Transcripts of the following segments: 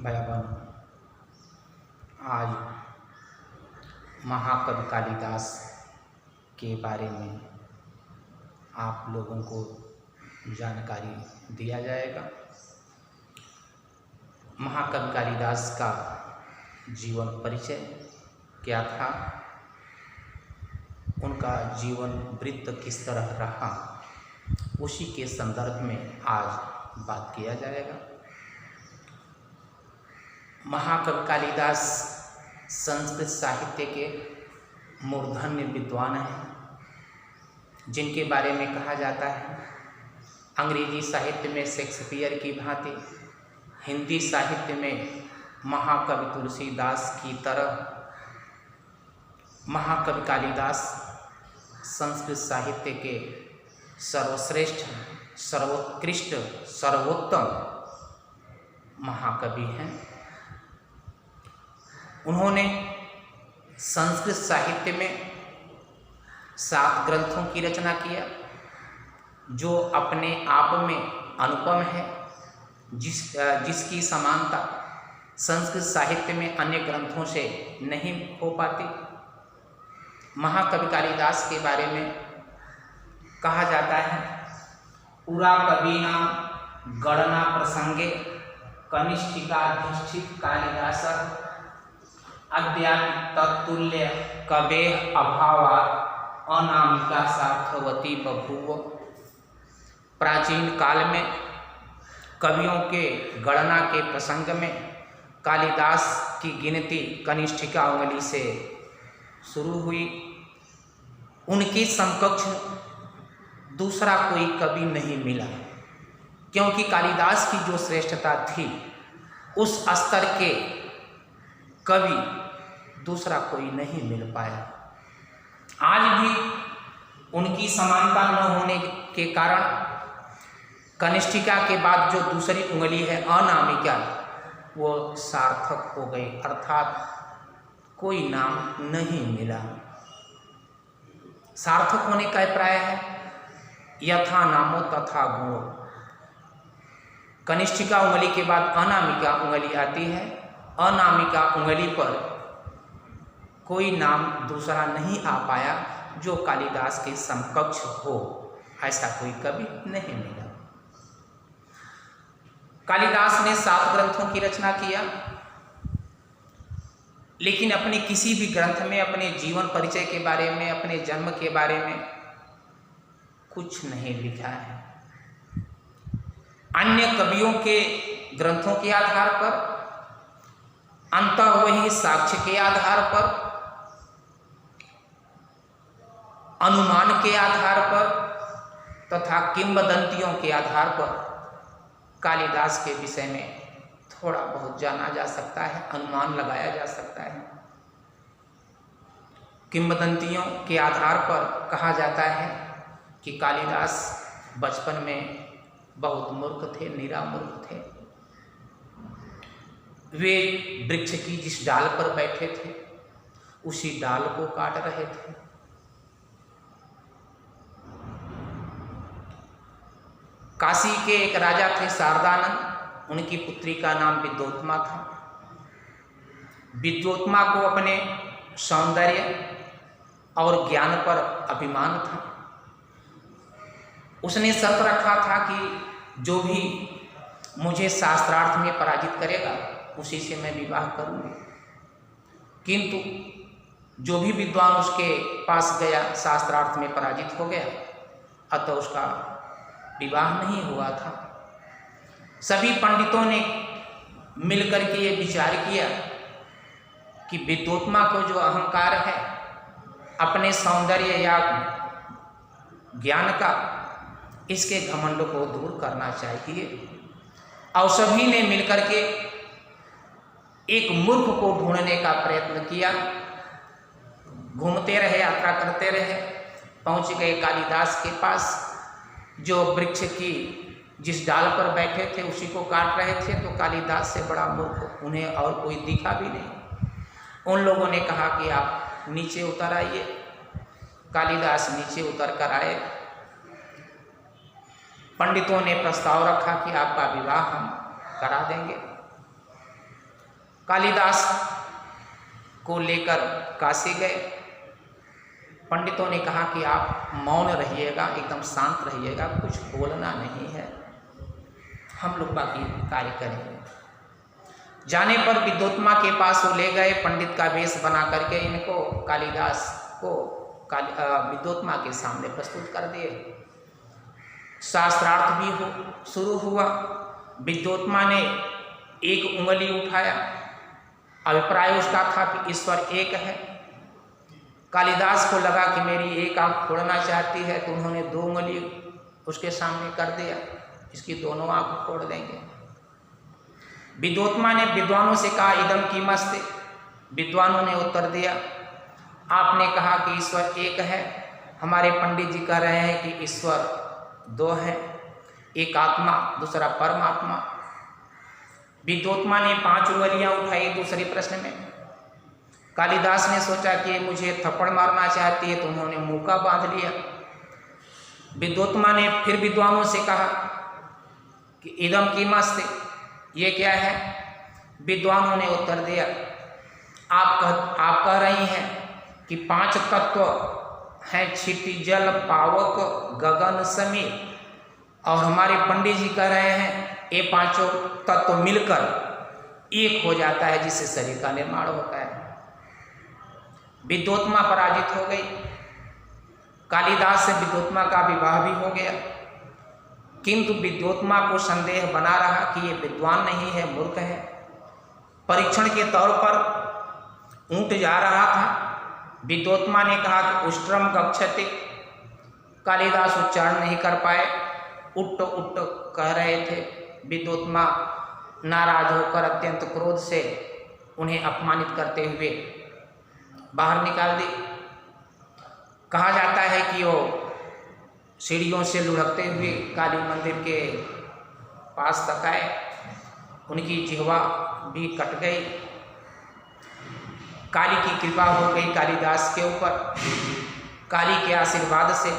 भाई बहन, आज महाकवि कालिदास के बारे में आप लोगों को जानकारी दिया जाएगा। महाकवि कालिदास का जीवन परिचय क्या था, उनका जीवन वृत्त किस तरह रहा, उसी के संदर्भ में आज बात किया जाएगा। महाकवि कालिदास संस्कृत साहित्य के मूर्धन्य विद्वान हैं, जिनके बारे में कहा जाता है अंग्रेजी साहित्य में शेक्सपियर की भांति, हिंदी साहित्य में महाकवि तुलसीदास की तरह महाकवि कालिदास संस्कृत साहित्य के सर्वश्रेष्ठ, सर्वोत्कृष्ट, सर्वोत्तम महाकवि हैं। उन्होंने संस्कृत साहित्य में 7 ग्रंथों की रचना किया, जो अपने आप में अनुपम है, जिसकी समानता संस्कृत साहित्य में अन्य ग्रंथों से नहीं हो पाती। महाकवि कालिदास के बारे में कहा जाता है, पुरा कवीनां गणना प्रसंगे कनिष्ठिकाधिष्ठित कालिदास अद्यापि तत्तुल्य कवेः अभावात् अनामिका सार्थवती बभूव। प्राचीन काल में कवियों के गणना के प्रसंग में कालिदास की गिनती कनिष्ठिका उंगली से शुरू हुई। उनकी समकक्ष दूसरा कोई कवि नहीं मिला, क्योंकि कालिदास की जो श्रेष्ठता थी उस स्तर के कवि दूसरा कोई नहीं मिल पाया। आज भी उनकी समानता न होने के कारण कनिष्ठिका के बाद जो दूसरी उंगली है अनामिका, वो सार्थक हो गई, अर्थात कोई नाम नहीं मिला। सार्थक होने का अभिप्राय है यथा नामो तथा गुणो। कनिष्ठिका उंगली के बाद अनामिका उंगली आती है। अनामिका उंगली पर कोई नाम दूसरा नहीं आ पाया जो कालिदास के समकक्ष हो, ऐसा कोई कवि नहीं मिला। कालिदास ने 7 ग्रंथों की रचना किया, लेकिन अपने किसी भी ग्रंथ में अपने जीवन परिचय के बारे में, अपने जन्म के बारे में कुछ नहीं लिखा है। अन्य कवियों के ग्रंथों के आधार पर, अंतःवही साक्ष्य के आधार पर, अनुमान के आधार पर तथा किंवदंतियों के आधार पर कालिदास के विषय में थोड़ा बहुत जाना जा सकता है, अनुमान लगाया जा सकता है। किंवदंतियों के आधार पर कहा जाता है कि कालिदास बचपन में बहुत मूर्ख थे, निरा मूर्ख थे। वे वृक्ष की जिस डाल पर बैठे थे उसी डाल को काट रहे थे। काशी के एक राजा थे शारदानंद, उनकी पुत्री का नाम विद्योत्मा था। विद्योत्मा को अपने सौंदर्य और ज्ञान पर अभिमान था। उसने शर्त रखा था कि जो भी मुझे शास्त्रार्थ में पराजित करेगा उसी से मैं विवाह करूंगी। किंतु जो भी विद्वान उसके पास गया शास्त्रार्थ में पराजित हो गया, अतः उसका विवाह नहीं हुआ था। सभी पंडितों ने मिलकर के ये विचार किया कि विद्योत्मा को जो अहंकार है अपने सौंदर्य या ज्ञान का, इसके घमंड को दूर करना चाहिए। और सभी ने मिलकर के एक मूर्ख को ढूंढने का प्रयत्न किया। घूमते रहे, यात्रा करते रहे, पहुंच गए कालिदास के पास, जो वृक्ष की जिस डाल पर बैठे थे उसी को काट रहे थे। तो कालिदास से बड़ा मूर्ख उन्हें और कोई दिखा भी नहीं। उन लोगों ने कहा कि आप नीचे उतर आइए। कालिदास नीचे उतर कर आए। पंडितों ने प्रस्ताव रखा कि आपका विवाह हम करा देंगे। कालिदास को लेकर काशी गए। पंडितों ने कहा कि आप मौन रहिएगा, एकदम शांत रहिएगा, कुछ बोलना नहीं है, हम लोग बाकी कार्य करेंगे। जाने पर विद्योत्मा के पास वो ले गए, पंडित का वेश बना करके इनको, कालिदास को विद्योत्मा के सामने प्रस्तुत कर दिए। शास्त्रार्थ भी शुरू हुआ। विद्योत्मा ने एक उंगली उठाया, अभिप्राय उसका था कि ईश्वर एक है। कालिदास को लगा कि मेरी एक आंख फोड़ना चाहती है, तो उन्होंने 2 उंगली उसके सामने कर दिया, इसकी दोनों आंख फोड़ देंगे। विद्योत्मा ने विद्वानों से कहा इदम कीमस्ते। विद्वानों ने उत्तर दिया, आपने कहा कि ईश्वर एक है, हमारे पंडित जी कह रहे हैं कि ईश्वर 2 है, एक आत्मा दूसरा परमात्मा। विद्योत्मा ने 5 उंगलियां उठाई दूसरे प्रश्न में। कालिदास ने सोचा कि मुझे थप्पड़ मारना चाहती है, तो उन्होंने मुका बांध लिया। विद्योत्मा ने फिर विद्वानों से कहा कि इदम कीमस्ते, ये क्या है? विद्वानों ने उत्तर दिया, आप कह रही हैं कि 5 तत्व हैं, क्षिति जल पावक गगन समीर, और हमारे पंडित जी कह रहे हैं ये 5 तत्व मिलकर एक हो जाता है, जिससे शरीर का निर्माण होता है। विद्योत्मा पराजित हो गई। कालिदास से विद्योत्मा का विवाह भी हो गया, किंतु विद्योत्मा को संदेह बना रहा कि ये विद्वान नहीं है, मूर्ख है। परीक्षण के तौर पर ऊंट जा रहा था। विद्योत्मा ने कहा कि उष्ट्रम गच्छति। कालिदास उच्चारण नहीं कर पाए, उट्ट उट्ट कह रहे थे। विद्योत्मा नाराज होकर अत्यंत क्रोध से उन्हें अपमानित करते हुए बाहर निकाल दी। कहा जाता है कि वो सीढ़ियों से लुढ़कते हुए काली मंदिर के पास तक आए, उनकी जिह्वा भी कट गई। काली की कृपा हो गई कालिदास के ऊपर। काली के आशीर्वाद से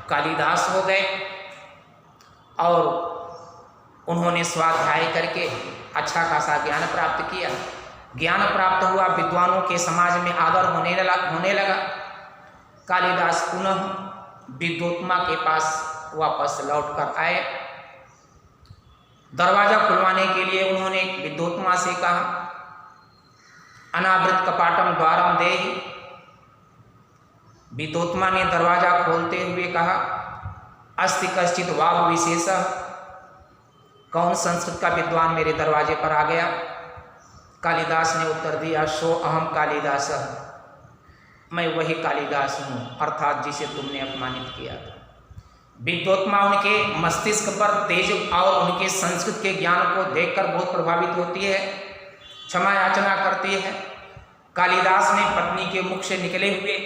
कालिदास हो गए और उन्होंने स्वाध्याय करके अच्छा खासा ज्ञान प्राप्त किया। ज्ञान प्राप्त हुआ, विद्वानों के समाज में आदर होने लगा। कालिदास पुनः विद्योत्मा के पास वापस लौटकर आए। दरवाजा खुलवाने के लिए उन्होंने विद्योत्मा से कहा, अनावृत कपाटम द्वारम देहि। विद्योत्मा ने दरवाजा खोलते हुए कहा, अस्ति कश्चित वाग विशेष। कौन संस्कृत का विद्वान मेरे दरवाजे पर आ गया? कालिदास ने उत्तर दिया, सो अहम कालिदास, मैं वही कालिदास हूँ, अर्थात जिसे तुमने अपमानित किया था। विद्योत्मा उनके मस्तिष्क पर तेज और उनके संस्कृत के ज्ञान को देखकर बहुत प्रभावित होती है, क्षमा याचना करती है। कालिदास ने पत्नी के मुख से निकले हुए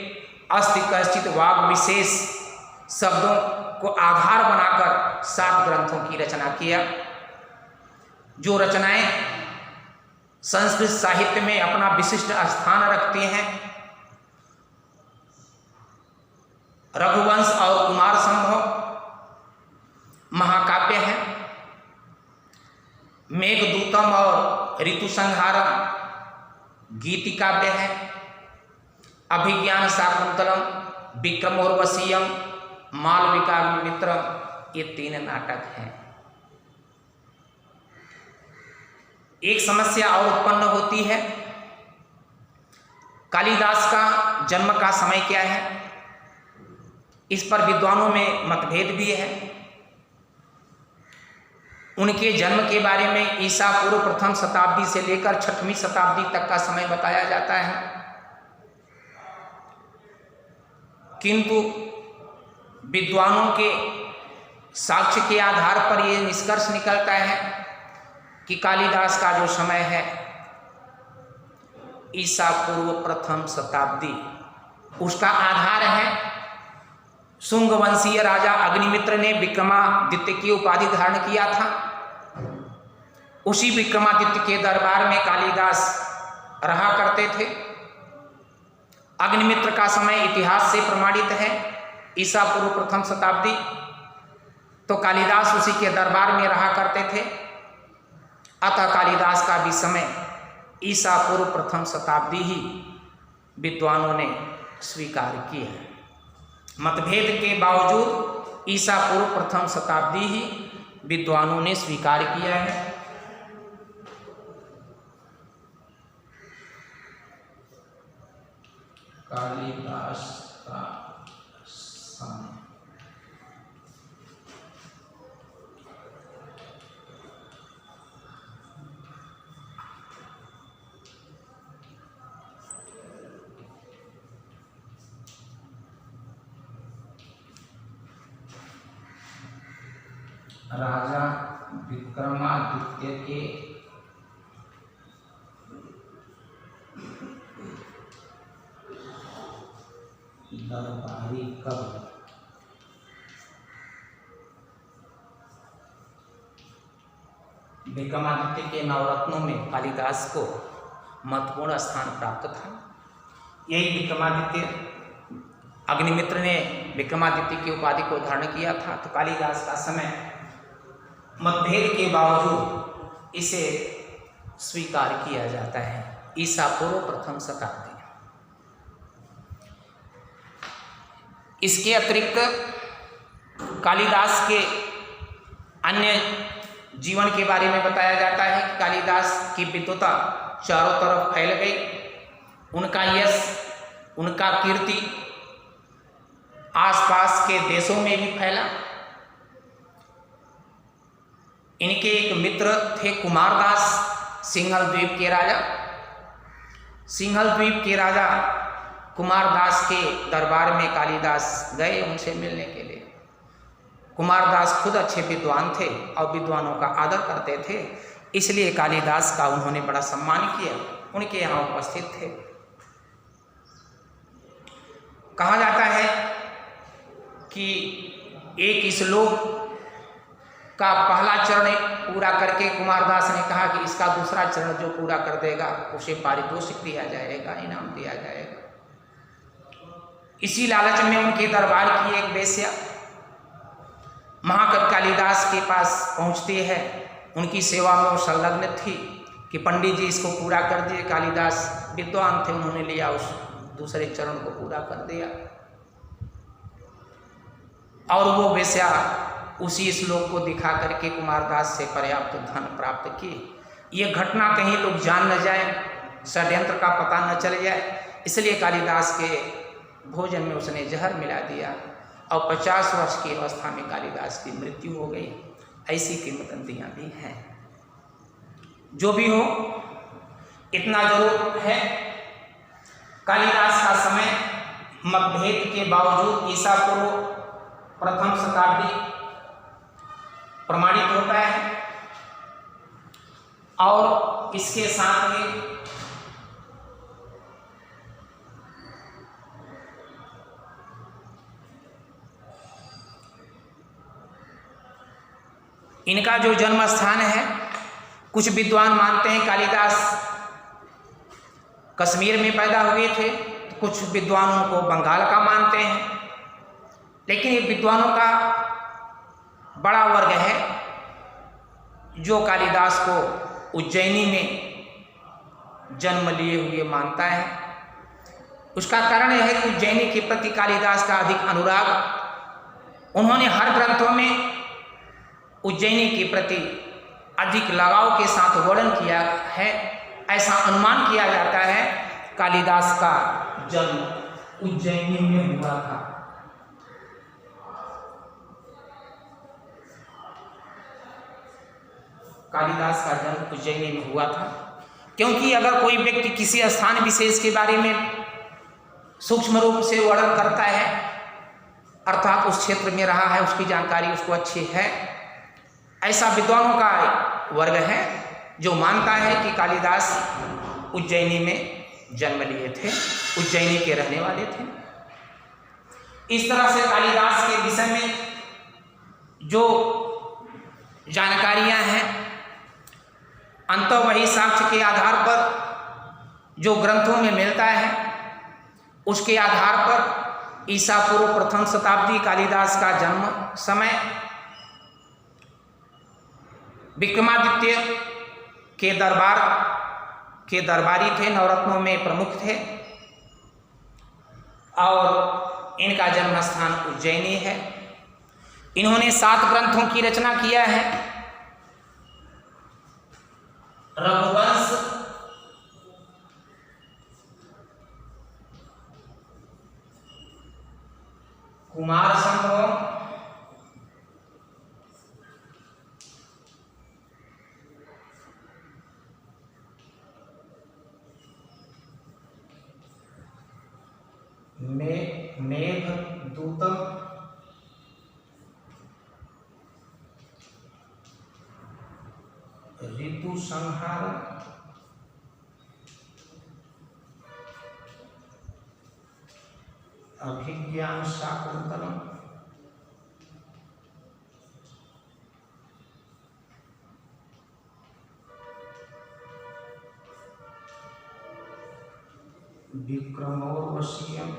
अस्ति कश्चित वाग विशेष शब्दों को आधार बनाकर 7 ग्रंथों की रचना किया। जो रचनाएं संस्कृत साहित्य में अपना विशिष्ट स्थान रखती हैं। रघुवंश और कुमार संभव महाकाव्य है। मेघदूतम और ऋतु संहारम गीतिकाव्य है। अभिज्ञान शाकुंतलम विक्रमोर्वशीयम मालविकाग्निमित्रम, ये 3 नाटक हैं। एक समस्या और उत्पन्न होती है, कालिदास का जन्म का समय क्या है? इस पर विद्वानों में मतभेद भी है। उनके जन्म के बारे में ईसा पूर्व प्रथम शताब्दी से लेकर 6वीं शताब्दी तक का समय बताया जाता है, किंतु विद्वानों के साक्ष्य के आधार पर यह निष्कर्ष निकलता है कि कालिदास का जो समय है ईसा पूर्व प्रथम शताब्दी, उसका आधार है शुंग वंशीय राजा अग्निमित्र ने विक्रमादित्य की उपाधि धारण किया था। उसी विक्रमादित्य के दरबार में कालिदास रहा करते थे। अग्निमित्र का समय इतिहास से प्रमाणित है, ईसा पूर्व प्रथम शताब्दी, तो कालिदास उसी के दरबार में रहा करते थे। अतः कालिदास का भी समय ईसा पूर्व प्रथम शताब्दी ही विद्वानों ने स्वीकार किया है। मतभेद के बावजूद ईसा पूर्व प्रथम शताब्दी ही विद्वानों ने स्वीकार किया है। कालिदास का समय राजा विक्रमादित्य के दरबारी कवि विक्रमादित्य के नवरत्नों में कालिदास को महत्वपूर्ण स्थान प्राप्त था। यही विक्रमादित्य, अग्निमित्र ने विक्रमादित्य की उपाधि को धारण किया था। तो कालिदास का समय मतभेद के बावजूद इसे स्वीकार किया जाता है, ईसा पूर्व प्रथम शताब्दी। इसके अतिरिक्त कालिदास के अन्य जीवन के बारे में बताया जाता है कि कालिदास की विद्वता चारों तरफ फैल गई। उनका यश, उनका कीर्ति आसपास के देशों में भी फैला। इनके एक मित्र थे कुमारदास, सिंहल द्वीप के राजा। सिंहल द्वीप के राजा कुमारदास के दरबार में कालिदास गए उनसे मिलने के लिए। कुमारदास खुद अच्छे विद्वान थे और विद्वानों का आदर करते थे, इसलिए कालिदास का उन्होंने बड़ा सम्मान किया, उनके यहाँ उपस्थित थे। कहा जाता है कि एक श्लोक का पहला चरण पूरा करके कुमारदास ने कहा कि इसका दूसरा चरण जो पूरा कर देगा उसे पारितोषिक दिया जाएगा, इनाम दिया जाएगा। इसी लालच में उनके दरबार की एक वेश्या महाकवि कालिदास के पास पहुंचती है। उनकी सेवा में वो संलग्न थी कि पंडित जी इसको पूरा कर दिए। कालिदास विद्वान थे, उन्होंने लिया, उस दूसरे चरण को पूरा कर दिया और वो वेश्या उसी श्लोक को दिखा करके कुमारदास से पर्याप्त धन प्राप्त की। ये घटना कहीं लोग जान न जाए, षड्यंत्र का पता न चल जाए, इसलिए कालिदास के भोजन में उसने जहर मिला दिया और 50 वर्ष की अवस्था में कालिदास की मृत्यु हो गई। ऐसी किंवदंतियां भी हैं। जो भी हो, इतना जरूर है, कालिदास का समय मतभेद के बावजूद ईसा पूर्व प्रथम शताब्दी प्रमाणित होता है। और इसके साथ ही इनका जो जन्म स्थान है, कुछ विद्वान मानते हैं कालिदास कश्मीर में पैदा हुए थे, कुछ विद्वान उनको बंगाल का मानते हैं। लेकिन ये विद्वानों का बड़ा वर्ग है जो कालिदास को उज्जैनी में जन्म लिए हुए मानता है। उसका कारण यह है कि उज्जैनी के प्रति कालिदास का अधिक अनुराग, उन्होंने हर ग्रंथों में उज्जैनी के प्रति अधिक लगाव के साथ वर्णन किया है। ऐसा अनुमान किया जाता है कालिदास का जन्म उज्जैनी में हुआ था। कालिदास का जन्म उज्जैनी में हुआ था, क्योंकि अगर कोई व्यक्ति किसी स्थान विशेष के बारे में सूक्ष्म रूप से वर्णन करता है, अर्थात उस क्षेत्र में रहा है, उसकी जानकारी उसको अच्छी है, ऐसा विद्वानों का वर्ग है जो मानता है कि कालिदास उज्जैनी में जन्म लिए थे, उज्जैनी के रहने वाले थे। इस तरह से कालिदास के विषय में जो जानकारियां हैं, अंततः वही साक्ष्य के आधार पर जो ग्रंथों में मिलता है, उसके आधार पर ईसा पूर्व प्रथम शताब्दी कालिदास का जन्म समय विक्रमादित्य के दरबारी थे, नवरत्नों में प्रमुख थे और इनका जन्म स्थान उज्जैनी है। इन्होंने 7 ग्रंथों की रचना किया है। रघुवंश, कुमार संभव, मेघदूतम, ऋतु संहार, अभिज्ञान शाकुंतलम, विक्रमोर्वशीयम,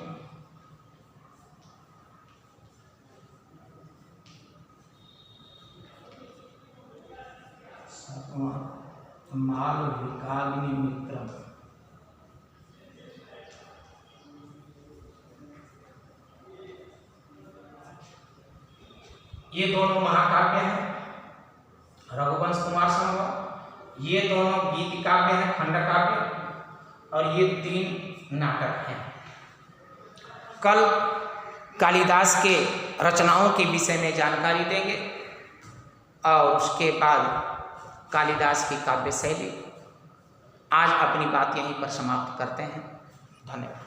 मालविकाग्नि मित्रम। ये दोनों महाकाव्य हैं, रघुवंश, कुमार संभव। ये दोनों गीति काव्य हैं, खंड काव्य, और ये 3 नाटक हैं। कल कालिदास के रचनाओं के विषय में जानकारी देंगे और उसके बाद कालिदास की काव्य शैली। आज अपनी बात यहीं पर समाप्त करते हैं। धन्यवाद।